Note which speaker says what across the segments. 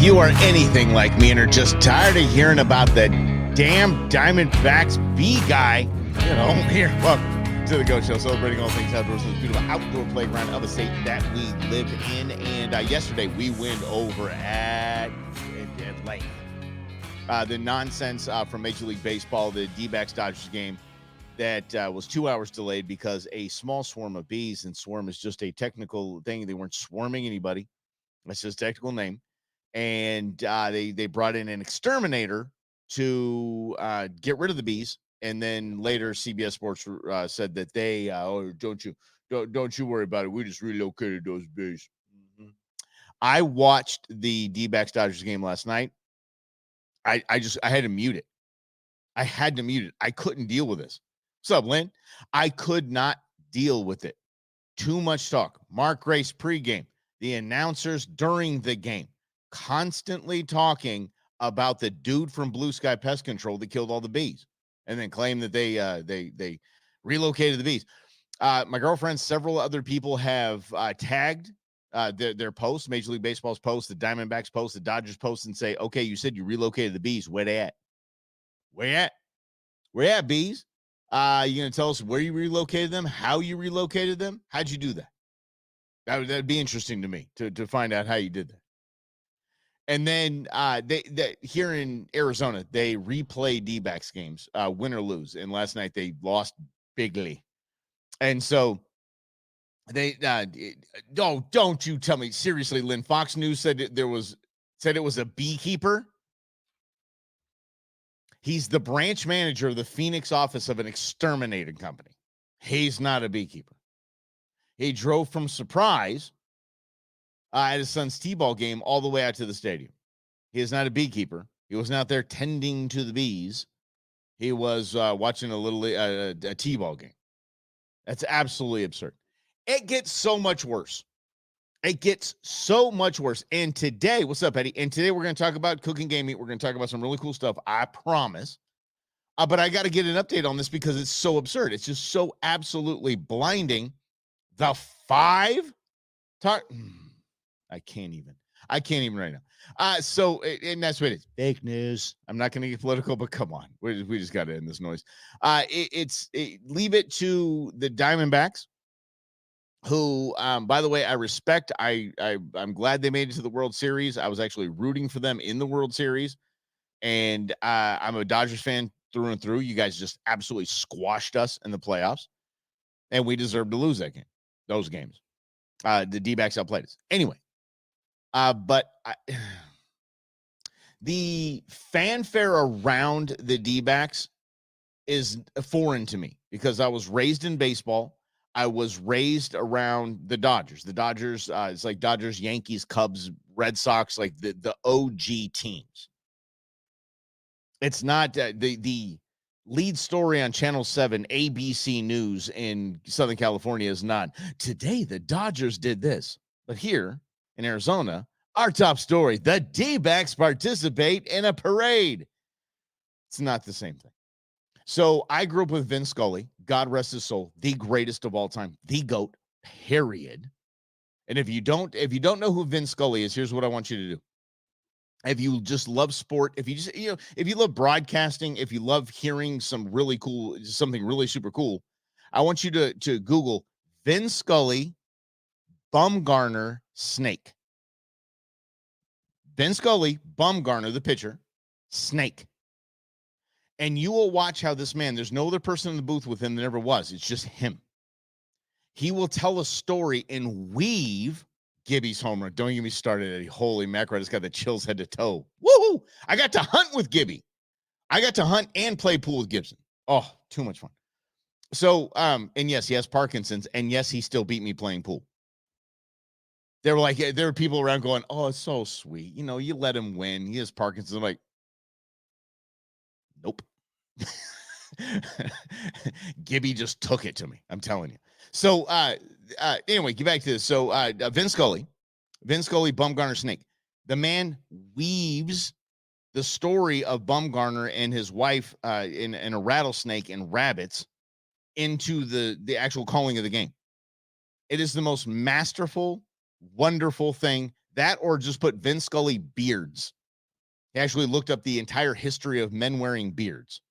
Speaker 1: you are anything like me and are just tired of hearing about the damn Diamondbacks B guy, here. Welcome to the Go Show, celebrating all things outdoors, this beautiful outdoor playground of a state that we live in. And yesterday we went over at length the nonsense from Major League Baseball, the D-backs Dodgers game that was 2 hours delayed because a small swarm of bees, and swarm is just a technical thing. They weren't swarming anybody. That's just a technical name. And they brought in an exterminator to get rid of the bees. And then later CBS Sports said that they, don't you worry about it. We just relocated those bees. Mm-hmm. I watched the D-backs Dodgers game last night. I had to mute it. I had to mute it. I couldn't deal with this. What's up, Lynn? I could not deal with it. Too much talk. Mark Grace pregame. The announcers during the game constantly talking about the dude from Blue Sky Pest Control that killed all the bees, and then claim that they relocated the bees. My girlfriend, several other people have tagged their posts, Major League Baseball's post, the Diamondbacks post, the Dodgers post, and say, okay, you said you relocated the bees. Where they at? Where at, bees? You gonna tell us where you relocated them, how you relocated them? How'd you do that? That'd be interesting to me to find out how you did that. And then they here in Arizona, they replay D-backs games, win or lose. And last night they lost bigly. And so they don't you tell me seriously, Lynn. Fox News said it was a beekeeper. He's the branch manager of the Phoenix office of an exterminating company. He's not a beekeeper. He drove from Surprise at his son's T-ball game all the way out to the stadium. He is not a beekeeper. He wasn't out there tending to the bees. He was watching a T-ball game. That's absolutely absurd. It gets so much worse. It gets so much worse. And today, what's up, Eddie? And today we're going to talk about cooking game meat. We're going to talk about some really cool stuff, I promise. But I got to get an update on this because it's so absurd. It's just so absolutely blinding. The 5 I can't even right now. So, and that's what it is. Fake news. I'm not going to get political, but come on. We just got to end this noise. Leave it to the Diamondbacks, who, by the way, I respect. I'm glad they made it to the World Series. I was actually rooting for them in the World Series. And I'm a Dodgers fan through and through. You guys just absolutely squashed us in the playoffs. And we deserved to lose those games. The D-backs outplayed us. Anyway. The fanfare around the D-backs is foreign to me because I was raised in baseball. I was raised around the Dodgers. The Dodgers, it's like Dodgers, Yankees, Cubs, Red Sox, like the OG teams. It's not the lead story on Channel 7, ABC News in Southern California is not, today the Dodgers did this. But here in Arizona, our top story, the D-backs participate in a parade. It's not the same thing. So I grew up with Vin Scully, God rest his soul, the greatest of all time, the GOAT, period. And if you don't know who Vin Scully is, here's what I want you to do. If you just love sport, if you love broadcasting, if you love hearing something really super cool, I want you to Google Vin Scully, Bumgarner, snake. Vin Scully, Bumgarner, the pitcher, snake. And you will watch how this man, there's no other person in the booth with him that ever was. It's just him. He will tell a story and weave Gibby's home run. Don't get me started, Eddie. Holy mackerel, I just got the chills head to toe. Woohoo! I got to hunt with Gibby. I got to hunt and play pool with Gibson. Oh, too much fun. So, and yes, he has Parkinson's, and yes, he still beat me playing pool. There were people around going, oh, it's so sweet. You let him win. He has Parkinson's. I'm like, nope. Gibby just took it to me. I'm telling you. So, anyway, get back to this. So, Vin Scully, Bumgarner, snake. The man weaves the story of Bumgarner and his wife in a rattlesnake and rabbits into the actual calling of the game. It is the most masterful, wonderful thing That or just put Vince Scully beards. He actually looked up the entire history of men wearing beards.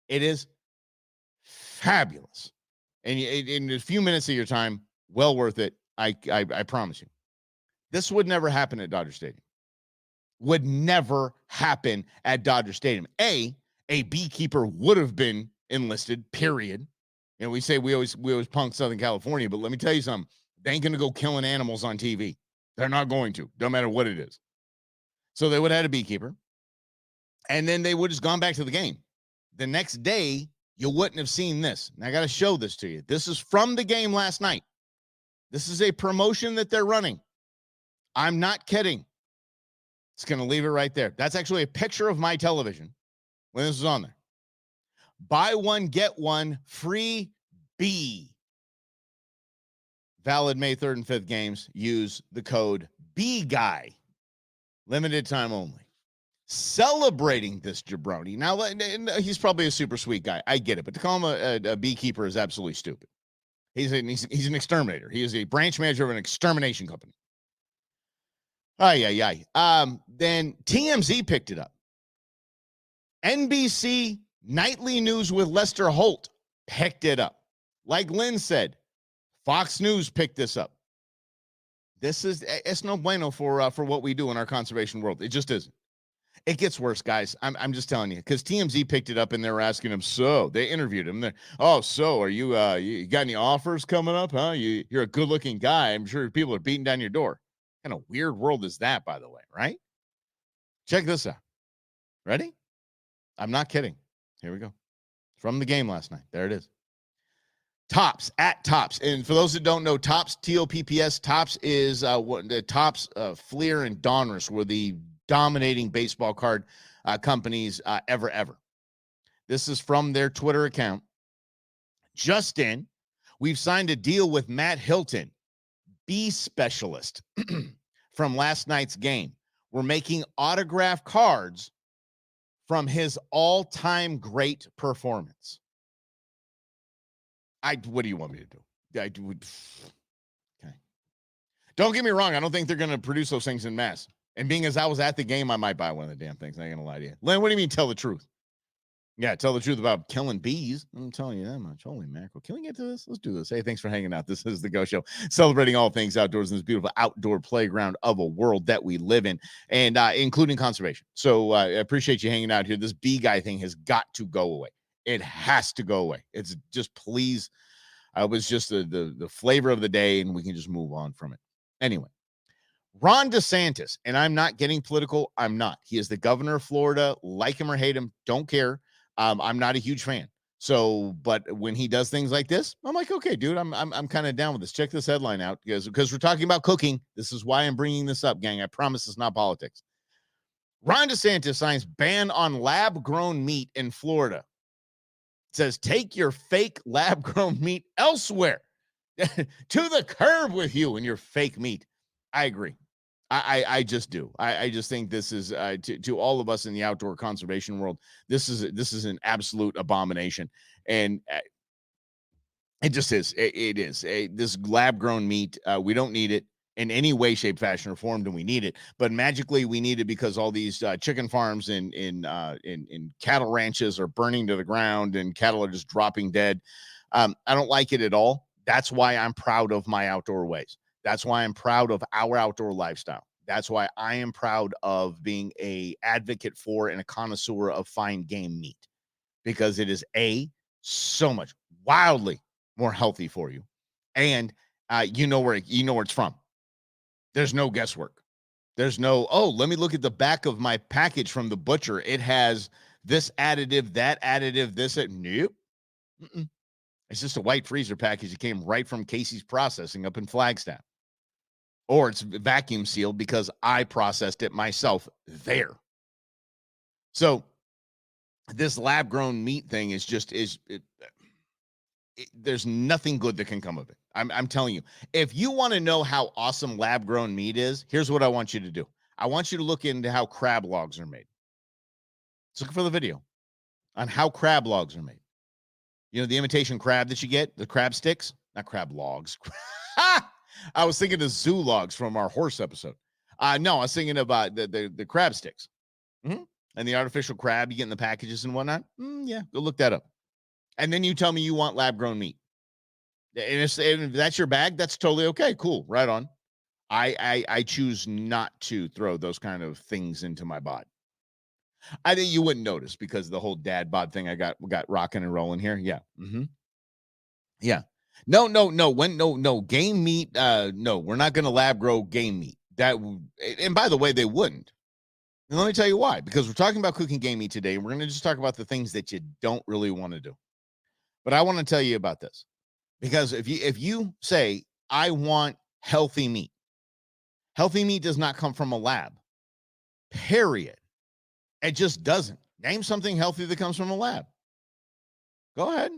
Speaker 1: It is fabulous. And in a few minutes of your time, well worth it. I promise you. This would never happen at Dodger Stadium. Would never happen at Dodger Stadium. A beekeeper would have been enlisted, period. You know, we say we always punk Southern California, but let me tell you something. They ain't going to go killing animals on TV. They're not going to, no matter what it is. So they would have had a beekeeper. And then they would have just gone back to the game. The next day, you wouldn't have seen this. And I got to show this to you. This is from the game last night. This is a promotion that they're running. I'm not kidding. It's going to leave it right there. That's actually a picture of my television when this was on there. Buy one, get one, free B. Valid May 3rd and 5th games. Use the code BGUY. Limited time only. Celebrating this jabroni. Now, he's probably a super sweet guy. I get it. But to call him a beekeeper is absolutely stupid. He's an exterminator. He is a branch manager of an extermination company. Then TMZ picked it up. NBC Nightly News with Lester Holt picked it up. Like Lynn said, Fox News picked this up. It's no bueno for what we do in our conservation world. It just isn't. It gets worse, guys. I'm just telling you, because TMZ picked it up and they were asking him. So they interviewed him. So are you got any offers coming up? Huh? You're a good looking guy. I'm sure people are beating down your door. What kind of weird world is that, by the way? Right? Check this out. Ready? I'm not kidding. Here we go. From the game last night. There it is. Tops, at Tops. And for those that don't know, Tops, T-O-P-P-S, Tops is what the Tops, Fleer and Donruss were the dominating baseball card companies ever. This is from their Twitter account. Just in, we've signed a deal with Matt Hilton, bee specialist from last night's game. We're making autograph cards from his all-time great performance. What do you want me to do? Okay. Don't get me wrong. I don't think they're going to produce those things in mass. And being as I was at the game, I might buy one of the damn things. I ain't going to lie to you. Len, what do you mean tell the truth? Yeah, tell the truth about killing bees. I'm telling you that much. Holy mackerel. Can we get to this? Let's do this. Hey, thanks for hanging out. This is The Go Show, celebrating all things outdoors in this beautiful outdoor playground of a world that we live in, and including conservation. So I appreciate you hanging out here. This bee guy thing has got to go away. It has to go away. It's just, please. It was just the flavor of the day, and we can just move on from it. Anyway, Ron DeSantis, and I'm not getting political. I'm not. He is the governor of Florida. Like him or hate him, don't care. I'm not a huge fan. So, but when he does things like this, I'm like, okay, dude, I'm kind of down with this. Check this headline out because we're talking about cooking. This is why I'm bringing this up, gang. I promise it's not politics. Ron DeSantis signs ban on lab-grown meat in Florida. It says, take your fake lab-grown meat elsewhere. To the curb with you and your fake meat. I agree. I just do. I just think this is to all of us in the outdoor conservation world. This is an absolute abomination, and it just is. It is this lab grown meat. We don't need it in any way, shape, fashion, or form. Do we need it? But magically, we need it because all these chicken farms and in cattle ranches are burning to the ground, and cattle are just dropping dead. I don't like it at all. That's why I'm proud of my outdoor ways. That's why I'm proud of our outdoor lifestyle. That's why I am proud of being an advocate for and a connoisseur of fine game meat, because it is so much wildly more healthy for you, and you know where it's from. There's no guesswork. There's no, let me look at the back of my package from the butcher. It has this additive, that additive, this. Nope. Mm-mm. It's just a white freezer package that came right from Casey's Processing up in Flagstaff. Or it's vacuum sealed because I processed it myself there. So this lab grown meat thing is just, there's nothing good that can come of it. I'm telling you, if you want to know how awesome lab grown meat is, here's what I want you to do. I want you to look into how crab logs are made. Let's look for the video on how crab logs are made. You know, the imitation crab that you get, the crab sticks, not crab logs. I was thinking of zoo logs from our horse episode. No, I was thinking about the crab sticks. And the artificial crab you get in the packages and whatnot. Yeah, go look that up. And then you tell me you want lab-grown meat. And if that's your bag, that's totally okay. Cool. Right on. I choose not to throw those kind of things into my body. I think you wouldn't notice because the whole dad bod thing I got rocking and rolling here. Yeah. Yeah. No. No game meat. No, we're not going to lab grow game meat. And by the way, they wouldn't. And let me tell you why, because we're talking about cooking game meat today, and we're going to just talk about the things that you don't really want to do. But I want to tell you about this, because if you say, I want healthy meat does not come from a lab, period. It just doesn't. Name something healthy that comes from a lab. Go ahead.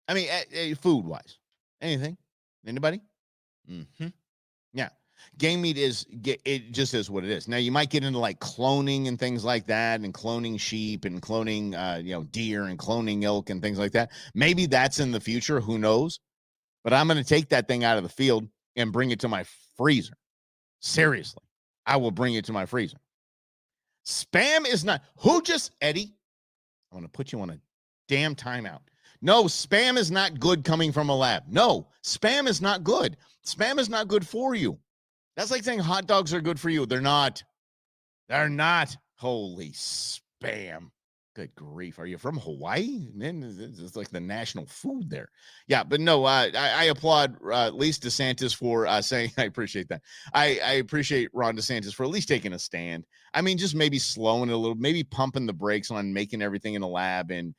Speaker 1: I mean, food-wise. Anything? Anybody? Yeah. Game meat it just is what it is. Now you might get into like cloning and things like that, and cloning sheep and cloning deer and cloning elk and things like that. Maybe that's in the future, who knows? But I'm going to take that thing out of the field and bring it to my freezer. Seriously. I will bring it to my freezer. Spam is not Eddie, I'm going to put you on a damn timeout. No, spam is not good coming from a lab. No, spam is not good. Spam is not good for you. That's like saying hot dogs are good for you. They're not. They're not. Holy spam. Good grief. Are you from Hawaii? Man, it's like the national food there. Yeah, but no, I applaud at least DeSantis for saying, I appreciate that. I appreciate Ron DeSantis for at least taking a stand. I mean, just maybe slowing it a little, maybe pumping the brakes on making everything in a lab and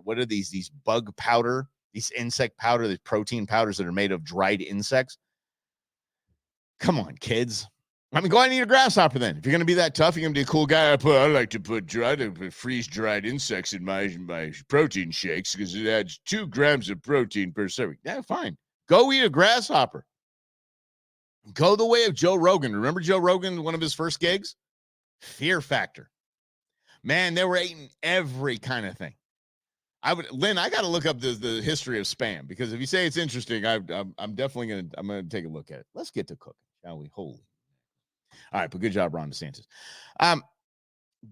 Speaker 1: what are these bug powder, these insect powder, these protein powders that are made of dried insects? Come on, kids. I mean, go ahead and eat a grasshopper then. If you're going to be that tough, you're going to be a cool guy. I like to put freeze-dried insects in my protein shakes because it adds 2 grams of protein per serving. Yeah, fine. Go eat a grasshopper. Go the way of Joe Rogan. Remember Joe Rogan, one of his first gigs? Fear Factor. Man, they were eating every kind of thing. Lynn, I got to look up the history of spam, because if you say it's interesting, I'm definitely going to take a look at it. Let's get to cooking, shall we? Holy. All right, but good job, Ron DeSantis.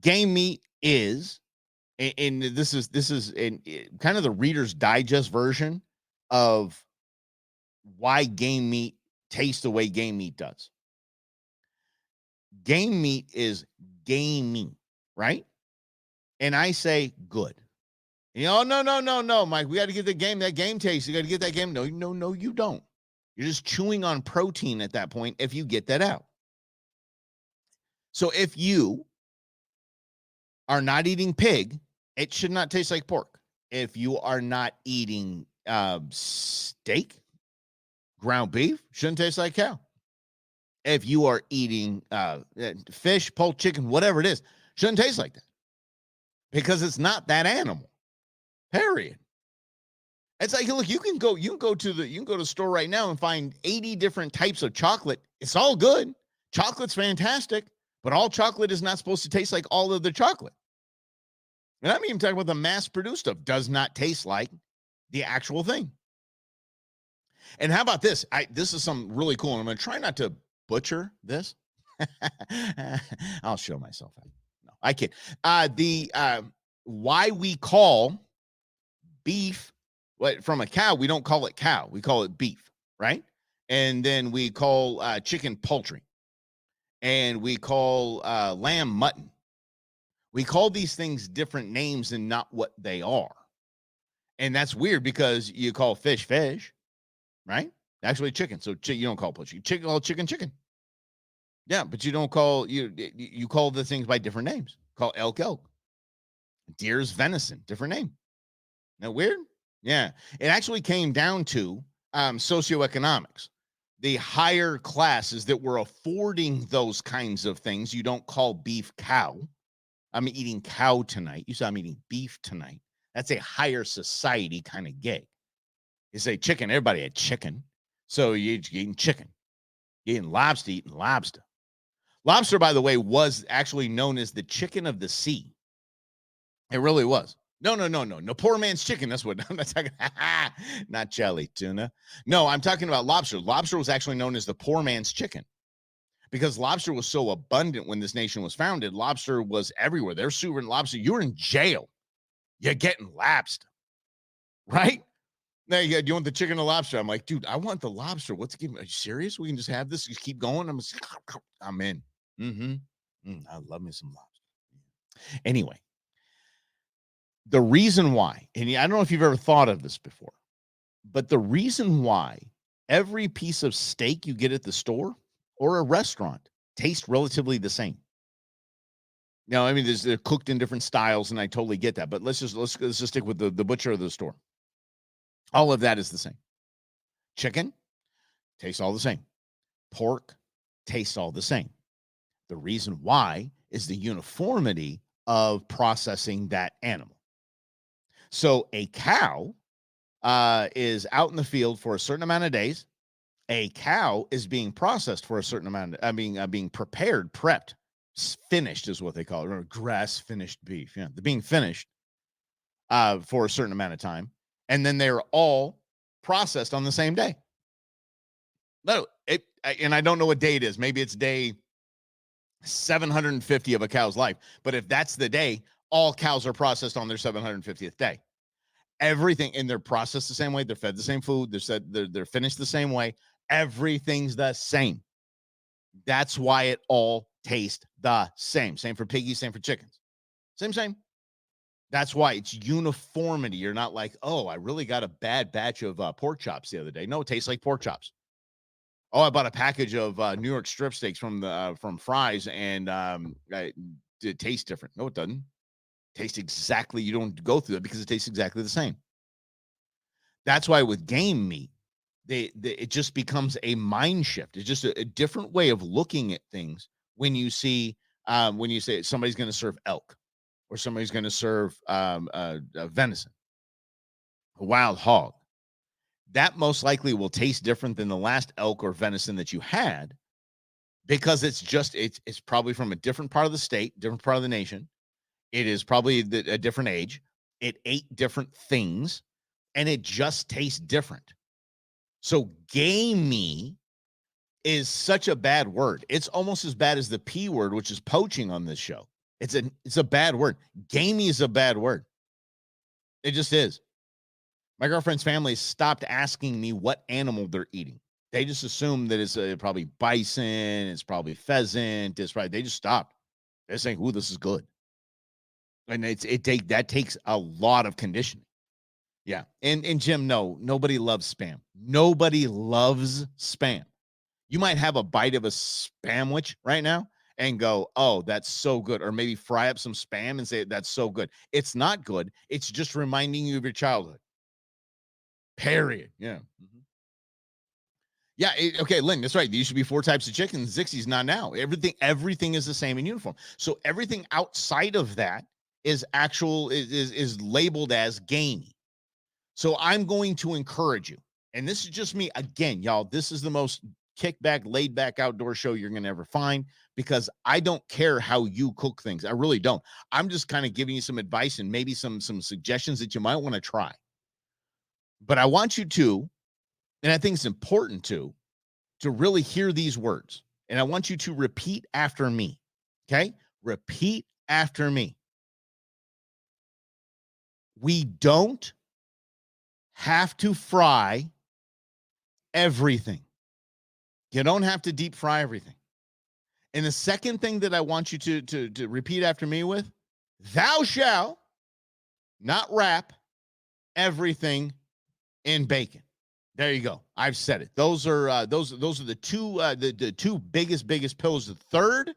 Speaker 1: Game meat is, and this is kind of the Reader's Digest version of why game meat tastes the way game meat does. Game meat is gamey, right? And I say good. No, Mike, we got to get that game taste. You got to get that game. No, you don't. You're just chewing on protein at that point if you get that out. So if you are not eating pig, it should not taste like pork. If you are not eating steak, ground beef, shouldn't taste like cow. If you are eating fish, poultry, chicken, whatever it is, shouldn't taste like that, because it's not that animal. Period. It's like, look, you can go to the store right now and find 80 different types of chocolate. It's all good. Chocolate's fantastic, but all chocolate is not supposed to taste like all of the chocolate. And I'm even talking about the mass-produced stuff. Does not taste like the actual thing. And how about this? This is something really cool, and I'm going to try not to butcher this. I'll show myself out. No, I can't. Why we call beef from a cow, we don't call it cow. We call it beef, right? And then we call chicken poultry. And we call lamb mutton. We call these things different names and not what they are. And that's weird, because you call fish, right? Actually, chicken. So you don't call poultry. Chicken, call chicken. Yeah, but you don't call, you call the things by different names. Call elk. Deer's venison, different name. Isn't that weird? Yeah. It actually came down to socioeconomics. The higher classes that were affording those kinds of things, you don't call beef cow. I'm eating cow tonight. You saw I'm eating beef tonight. That's a higher society kind of gig. You say chicken, everybody had chicken. So you're eating chicken. You're eating lobster, Lobster, by the way, was actually known as the chicken of the sea. It really was. No. Poor man's chicken. That's what I'm not talking about. Not jelly tuna. No, I'm talking about lobster. Lobster was actually known as the poor man's chicken, because lobster was so abundant when this nation was founded. Lobster was everywhere. They're serving lobster. You were in jail. You're getting lapsed, right? Now, yeah, do you want the chicken or lobster? I'm like, dude, I want the lobster. What's giving? Are you serious? We can just have this. Just keep going. I'm in. I love me some lobster. Anyway, the reason why, and I don't know if you've ever thought of this before, but the reason why every piece of steak you get at the store or a restaurant tastes relatively the same. Now, I mean, they're cooked in different styles, and I totally get that. But let's just stick with the butcher of the store. All of that is the same. Chicken tastes all the same. Pork tastes all the same. The reason why is the uniformity of processing that animal. So a cow is out in the field for a certain amount of days. A cow is being processed for a certain amount of, being prepared, prepped, finished is what they call it. Or grass finished beef. Yeah, they're being finished for a certain amount of time. And then they're all processed on the same day. No, and I don't know what day it is. Maybe it's day 750 of a cow's life. But if that's the day, all cows are processed on their 750th day. Everything, and they're processed the same way. They're fed the same food. They're finished the same way. Everything's the same. That's why it all tastes the same. Same for piggies, same for chickens. Same. That's why it's uniformity. You're not like, oh, I really got a bad batch of pork chops the other day. No, it tastes like pork chops. Oh, I bought a package of New York strip steaks from Fry's, and it tastes different. No, it doesn't. Taste exactly. You don't go through it because it tastes exactly the same. That's why with game meat, it just becomes a mind shift. It's just a different way of looking at things when you say somebody's going to serve elk or somebody's going to serve venison, a wild hog. That most likely will taste different than the last elk or venison that you had, because it's probably from a different part of the state, different part of the nation. It is probably a different age. It ate different things, and it just tastes different. So gamey is such a bad word. It's almost as bad as the P word, which is poaching on this show. It's a bad word. Gamey is a bad word. It just is. My girlfriend's family stopped asking me what animal they're eating. They just assume that it's probably bison, it's probably pheasant, they just stopped. They're saying, "Ooh, this is good." And that takes a lot of conditioning. Yeah. And Jim, no, nobody loves spam. Nobody loves spam. You might have a bite of a spamwich right now and go, "Oh, that's so good." Or maybe fry up some spam and say, "That's so good." It's not good. It's just reminding you of your childhood. Period. Yeah. Mm-hmm. Yeah. Okay, Lynn, that's right. There used to be 4 types of chicken. Zixie's not now. Everything is the same in uniform. So everything outside of that is labeled as gamey. So I'm going to encourage you, and this is just me again, y'all. This is the most kickback, laid back outdoor show you're going to ever find, because I don't care how you cook things. I really don't. I'm just kind of giving you some advice and maybe some suggestions that you might want to try. But I want you to, and I think it's important to really hear these words. And I want you to repeat after me. Okay? Repeat after me. We don't have to fry everything. You don't have to deep fry everything. And the second thing that I want you to repeat after me with, thou shalt not wrap everything in bacon. There you go. I've said it. Those are the two biggest pillars. The third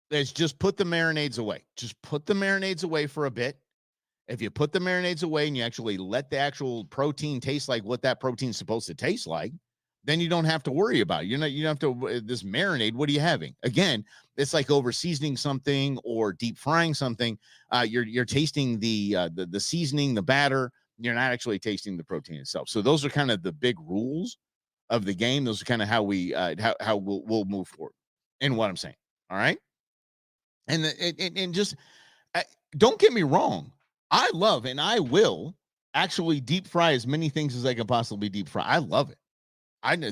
Speaker 1: is just put the marinades away. Just put the marinades away for a bit. If you put the marinades away and you actually let the actual protein taste like what that protein is supposed to taste like, then you don't have to worry about it. You don't have to, this marinade, what are you having? Again, it's like over seasoning something or deep frying something. You're tasting the seasoning, the batter. You're not actually tasting the protein itself. So those are kind of the big rules of the game. Those are kind of how we'll move forward in what I'm saying. All right. And just don't get me wrong. I love and I will actually deep fry as many things as I can possibly deep fry. I love it.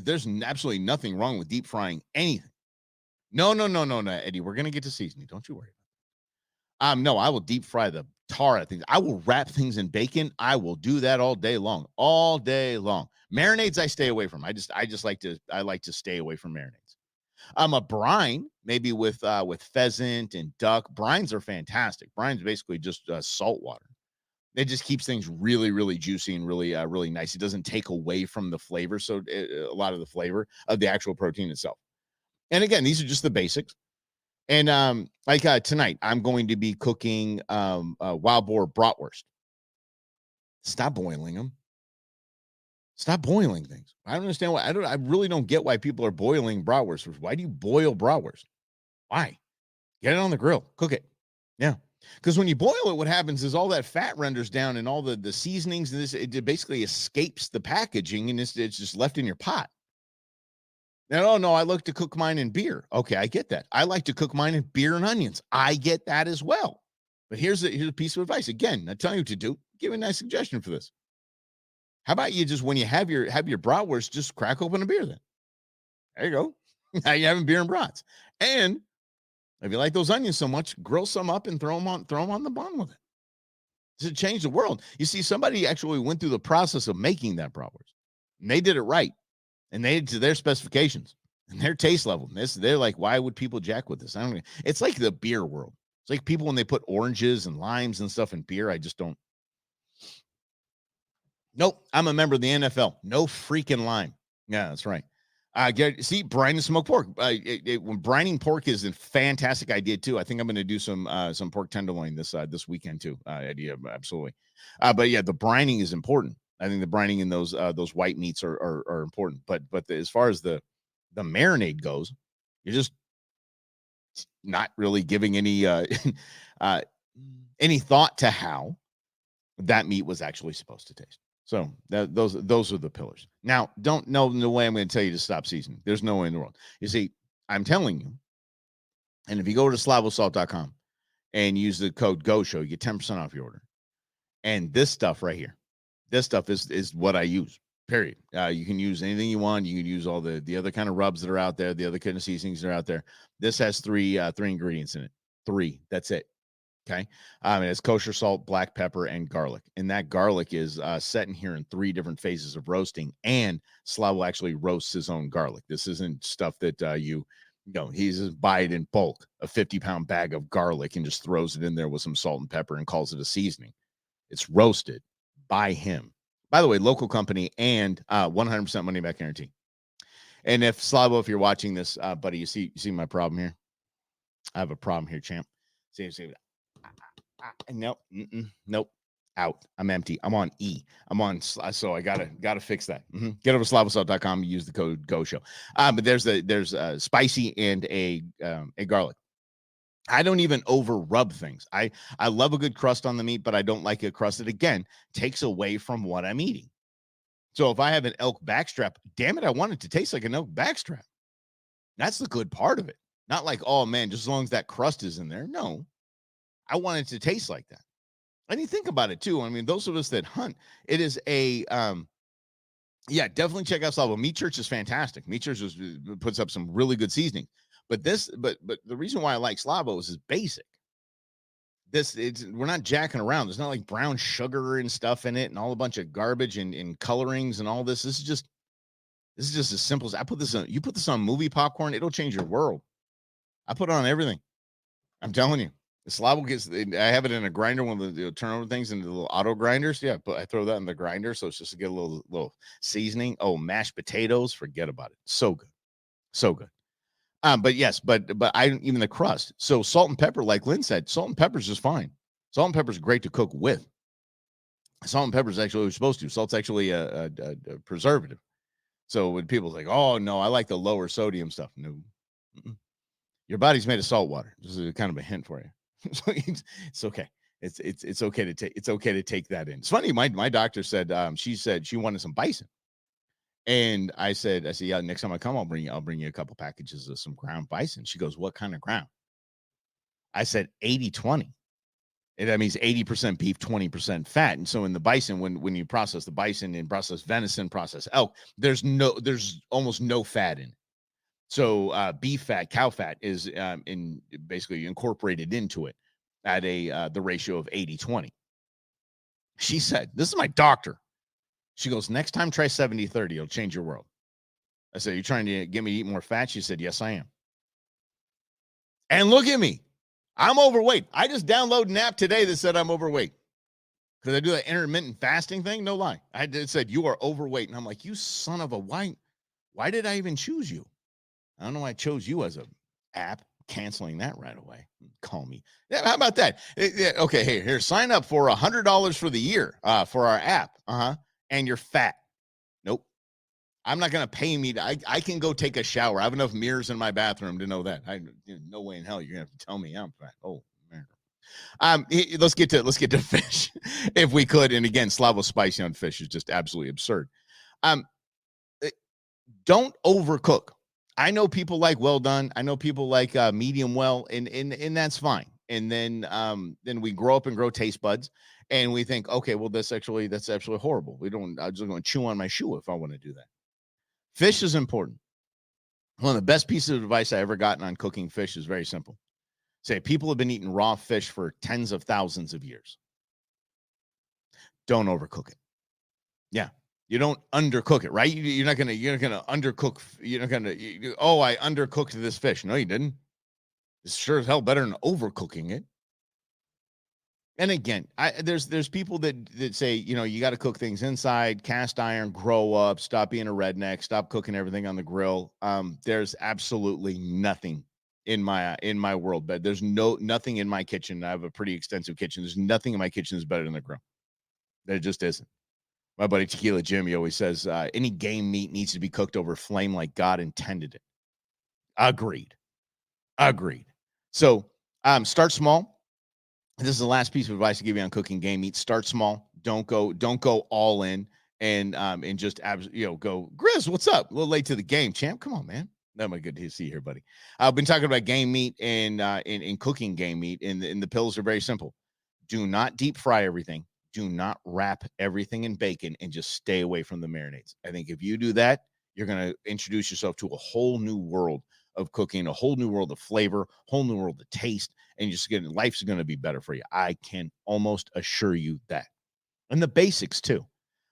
Speaker 1: There's absolutely nothing wrong with deep frying anything. No, no, no, no, no, Eddie. We're gonna get to seasoning. Don't you worry. No, I will deep fry the tar out of things. I will wrap things in bacon. I will do that all day long. All day long. Marinades I stay away from. I just like to stay away from marinades. A brine, maybe with pheasant and duck. Brines are fantastic. Brines basically just salt water. It just keeps things really, really juicy and really, really nice. It doesn't take away from the flavor, so a lot of the flavor of the actual protein itself. And again, these are just the basics. And tonight, I'm going to be cooking wild boar bratwurst. Stop boiling them. Stop boiling things. I don't understand why. I really don't get why people are boiling bratwurst. Why do you boil bratwurst? Why? Get it on the grill. Cook it. Yeah. Because when you boil it, what happens is all that fat renders down and all the seasonings and this, it basically escapes the packaging and it's just left in your pot. No, no, I like to cook mine in beer. Okay, I get that. I like to cook mine in beer and onions. I get that as well. But here's a piece of advice. Again, not telling you what to do. Give me a nice suggestion for this. How about you just when you have your bratwurst, just crack open a beer then? There you go. Now you're having beer and brats. And if you like those onions so much, grill some up and throw them on the bun with it. To change the world. You see, somebody actually went through the process of making that bratwurst. And they did it right. And they to their specifications and their taste level. They're like, why would people jack with this? I don't know. It's like the beer world. It's like people when they put oranges and limes and stuff in beer. I just don't. Nope. I'm a member of the NFL. No freaking lime. Yeah, that's right. See, brine and smoked pork. When brining pork is a fantastic idea too. I think I'm going to do some pork tenderloin this weekend too. Idea absolutely. But yeah, the brining is important. I think the brining in those white meats are important. But as far as the marinade goes, you're just not really giving any any thought to how that meat was actually supposed to taste. So those are the pillars. Now, don't know no way I'm going to tell you to stop seasoning. There's no way in the world. You see, I'm telling you, and if you go to slavosalt.com and use the code GOSHOW, you get 10% off your order. And this stuff right here, this stuff is what I use, period. You can use anything you want. You can use all the other kind of rubs that are out there, the other kind of seasonings that are out there. This has three ingredients in it. 3. That's it. Okay. It's kosher salt, black pepper, and garlic. And that garlic is set in here in 3 different phases of roasting. And Slavo actually roasts his own garlic. This isn't stuff that he just buy it in bulk, a 50-pound bag of garlic, and just throws it in there with some salt and pepper and calls it a seasoning. It's roasted by him. By the way, local company and 100% money back guarantee. And if Slavo, if you're watching this, buddy, you see my problem here? I have a problem here, champ. See. Nope. Nope. Out. I'm empty. I'm on E. I'm on. So I gotta fix that. Get over to slavosalt.com. Use the code GOSHOW. But there's a spicy and a garlic. I don't even over rub things. I love a good crust on the meat, but I don't like a crust that again takes away from what I'm eating. So if I have an elk backstrap, damn it, I want it to taste like an elk backstrap. That's the good part of it. Not like, oh man, just as long as that crust is in there. No. I want it to taste like that. And you think about it too. I mean, those of us that hunt, it is definitely check out Slavo. Meat Church is fantastic. Meat Church puts up some really good seasoning. But the reason why I like Slavos is basic. We're not jacking around. There's not like brown sugar and stuff in it and all a bunch of garbage and colorings and all this. This is just as simple as you put this on movie popcorn, it'll change your world. I put it on everything. I'm telling you. The Slavo I have it in a grinder, one of the turnover things into the little auto grinders. Yeah, but I throw that in the grinder. So it's just to get a little seasoning. Oh, mashed potatoes. Forget about it. So good. So good. But yes, but even the crust. So salt and pepper, like Lynn said, salt and pepper is just fine. Salt and pepper is great to cook with. Salt and pepper is actually what you're supposed to. Salt's actually a preservative. So when people like, oh no, I like the lower sodium stuff. No, your body's made of salt water. This is kind of a hint for you. So it's okay. It's okay to take. It's okay to take that in. It's funny. My doctor said she said she wanted some bison, and I said yeah. Next time I come, I'll bring you a couple packages of some ground bison. She goes, what kind of ground? I said 80-20. And that means 80% beef, 20% fat. And so in the bison, when you process the bison and process venison, process elk, there's almost no fat in it. So beef fat, cow fat is in basically incorporated into it at the ratio of 80-20. She said, this is my doctor. She goes, next time try 70-30. It'll change your world. I said, you're trying to get me to eat more fat? She said, yes, I am. And look at me. I'm overweight. I just downloaded an app today that said I'm overweight. Because I do that intermittent fasting thing. No lie. It said, you are overweight. And I'm like, you son of a why did I even choose you? I don't know why I chose you as a app. Canceling that right away. Call me. Yeah, how about that? Okay, hey, here, sign up for $100 for the year for our app. And you're fat. Nope. I'm not going to pay me. I can go take a shower. I have enough mirrors in my bathroom to know that. No way in hell you're going to have to tell me I'm fat. Oh, man. Let's get to fish if we could. And again, Slavo spicy on fish is just absolutely absurd. Don't overcook. I know people like well done. I know people like medium well, and that's fine. And then we grow up and grow taste buds, and we think, okay, well, that's actually horrible. I'm just going to chew on my shoe if I want to do that. Fish is important. One of the best pieces of advice I ever gotten on cooking fish is very simple. Say people have been eating raw fish for tens of thousands of years. Don't overcook it. Yeah. You don't undercook it, right? You're not gonna undercook. You're not gonna. I undercooked this fish. No, you didn't. It's sure as hell better than overcooking it. And again, there's people that say, you got to cook things inside, cast iron, grow up, stop being a redneck, stop cooking everything on the grill. There's absolutely nothing in my world, but there's nothing in my kitchen. I have a pretty extensive kitchen. There's nothing in my kitchen that's better than the grill. There just isn't. My buddy Tequila Jim, he always says, any game meat needs to be cooked over flame like God intended it. Agreed. So start small. This is the last piece of advice to give you on cooking game meat. Start small. Don't go all in and just go, Grizz, what's up? A little late to the game, champ. Come on, man. That might good to see you here, buddy. I've been talking about game meat and in cooking game meat, and the pills are very simple. Do not deep fry everything. Do not wrap everything in bacon, and just stay away from the marinades. I think if you do that, you're going to introduce yourself to a whole new world of cooking, a whole new world of flavor, whole new world of taste, and life's going to be better for you. I can almost assure you that. And the basics too,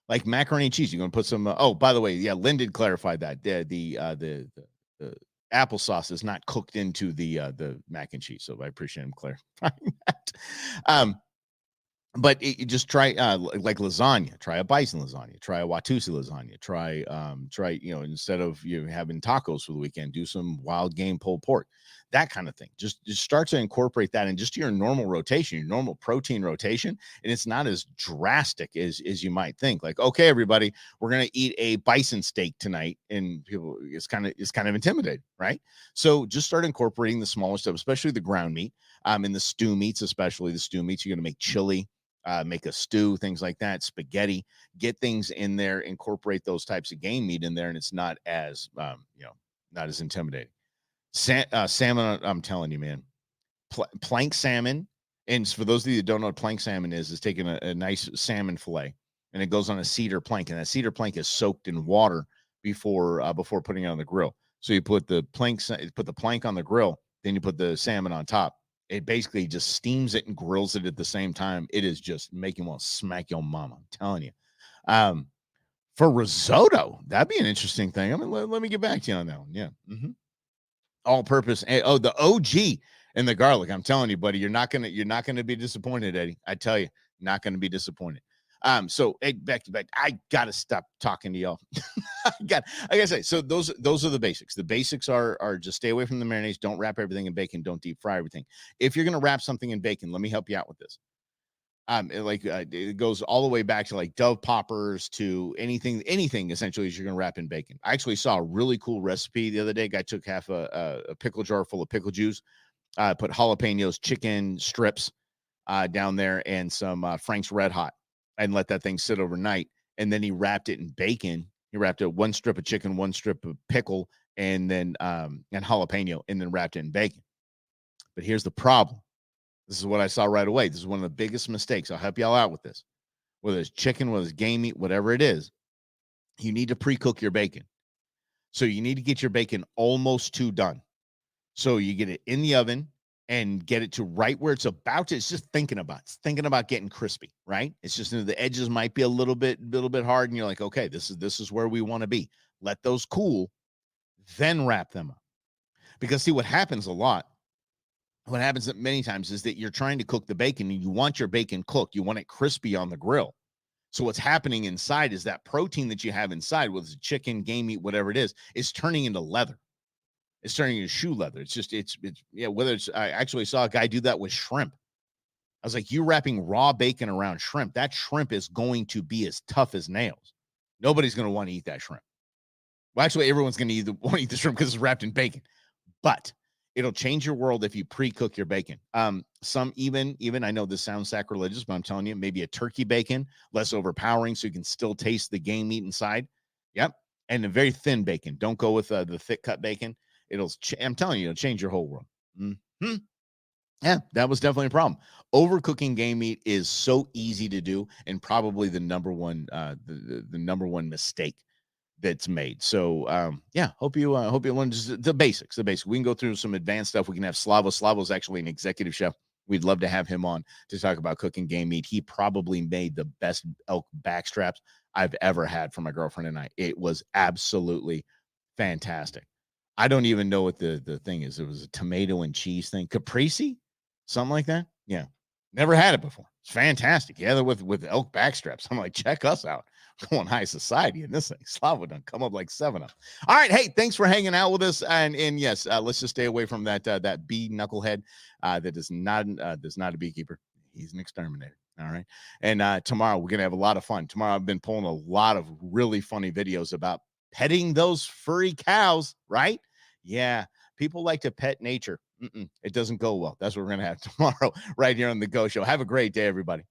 Speaker 1: like macaroni and cheese. You're going to put some. By the way, yeah, Lynn did clarify that the applesauce is not cooked into the mac and cheese. So I appreciate him clarifying that. But you just try like lasagna. Try a bison lasagna. Try a Watusi lasagna. Try instead of having tacos for the weekend, do some wild game pulled pork, that kind of thing. Just start to incorporate that in just your normal rotation, your normal protein rotation, and it's not as drastic as you might think. Like, okay, everybody, we're gonna eat a bison steak tonight, and people, it's kind of intimidating, right? So just start incorporating the smaller stuff, especially the ground meat, and the stew meats, especially the stew meats. You're gonna make chili. Make a stew, things like that, spaghetti, get things in there, incorporate those types of game meat in there, and it's not as not as intimidating. Salmon, I'm telling you, man, plank salmon. And for those of you that don't know what plank salmon is taking a nice salmon fillet, and it goes on a cedar plank, and that cedar plank is soaked in water before putting it on the grill. So you put the plank on the grill, then you put the salmon on top. It basically just steams it and grills it at the same time. It is just making want to smack your mama. I'm telling you. For risotto, that'd be an interesting thing. I mean, let me get back to you on that one. Yeah. Mm-hmm. All purpose. The OG and the garlic. I'm telling you, buddy, you're not gonna be disappointed, Eddie. I tell you, not gonna be disappointed. So hey, back. I gotta stop talking to y'all. I gotta say, so those are the basics. The basics are just stay away from the mayonnaise. Don't wrap everything in bacon. Don't deep fry everything. If you're gonna wrap something in bacon, let me help you out with this. It goes all the way back to like Dove poppers to anything essentially as you're gonna wrap in bacon. I actually saw a really cool recipe the other day. Guy took half a pickle jar full of pickle juice, put jalapenos, chicken strips down there, and some Frank's Red Hot, and let that thing sit overnight. And then he wrapped it in bacon. He wrapped it one strip of chicken, one strip of pickle, and then and jalapeno, and then wrapped it in bacon. But here's the problem. This is what I saw right away. This is one of the biggest mistakes. I'll help y'all out with this. Whether it's chicken, whether it's game meat, whatever it is, you need to pre-cook your bacon. So you need to get your bacon almost to done. So you get it in the oven and get it to right where it's about to. It's just thinking about getting crispy, right? It's just, you know, the edges might be a little bit hard, and you're like, okay, this is where we want to be. Let those cool, then wrap them up. Because see, what happens a lot, what happens many times is that you're trying to cook the bacon and you want your bacon cooked, you want it crispy on the grill. So what's happening inside is that protein that you have inside, whether it's chicken, game meat, whatever it is turning into leather. It's turning into shoe leather. It's just, it's yeah. Whether it's, I actually saw a guy do that with shrimp. I was like, you wrapping raw bacon around shrimp, that shrimp is going to be as tough as nails. Nobody's going to want to eat that shrimp. Well, actually, everyone's going to want to eat the shrimp because it's wrapped in bacon. But it'll change your world if you pre-cook your bacon. Some even I know this sounds sacrilegious, but I'm telling you, maybe a turkey bacon, less overpowering, so you can still taste the game meat inside. Yep, and a very thin bacon. Don't go with the thick cut bacon. I'm telling you, it'll change your whole world. Mm-hmm. Yeah, that was definitely a problem. Overcooking game meat is so easy to do, and probably the number one the number one mistake that's made. So yeah, hope you learn just the basics. We can go through some advanced stuff. We can have Slavo's actually an executive chef. We'd love to have him on to talk about cooking game meat. He probably made the best elk backstraps I've ever had for my girlfriend and I. It was absolutely fantastic. I don't even know what the thing is. It was a tomato and cheese thing, caprese, something like that. Yeah, never had it before. It's fantastic. Yeah, with elk backstraps. I'm like, check us out. Going high society in this thing. Slavo done come up like 7 of them. All right, hey, thanks for hanging out with us. And yes, let's just stay away from that bee knucklehead that is not a beekeeper. He's an exterminator. All right. And tomorrow we're gonna have a lot of fun. Tomorrow I've been pulling a lot of really funny videos about petting those furry cows, right? Yeah, people like to pet nature. It doesn't go well. That's what we're gonna have tomorrow right here on the Go Show. Have a great day, everybody.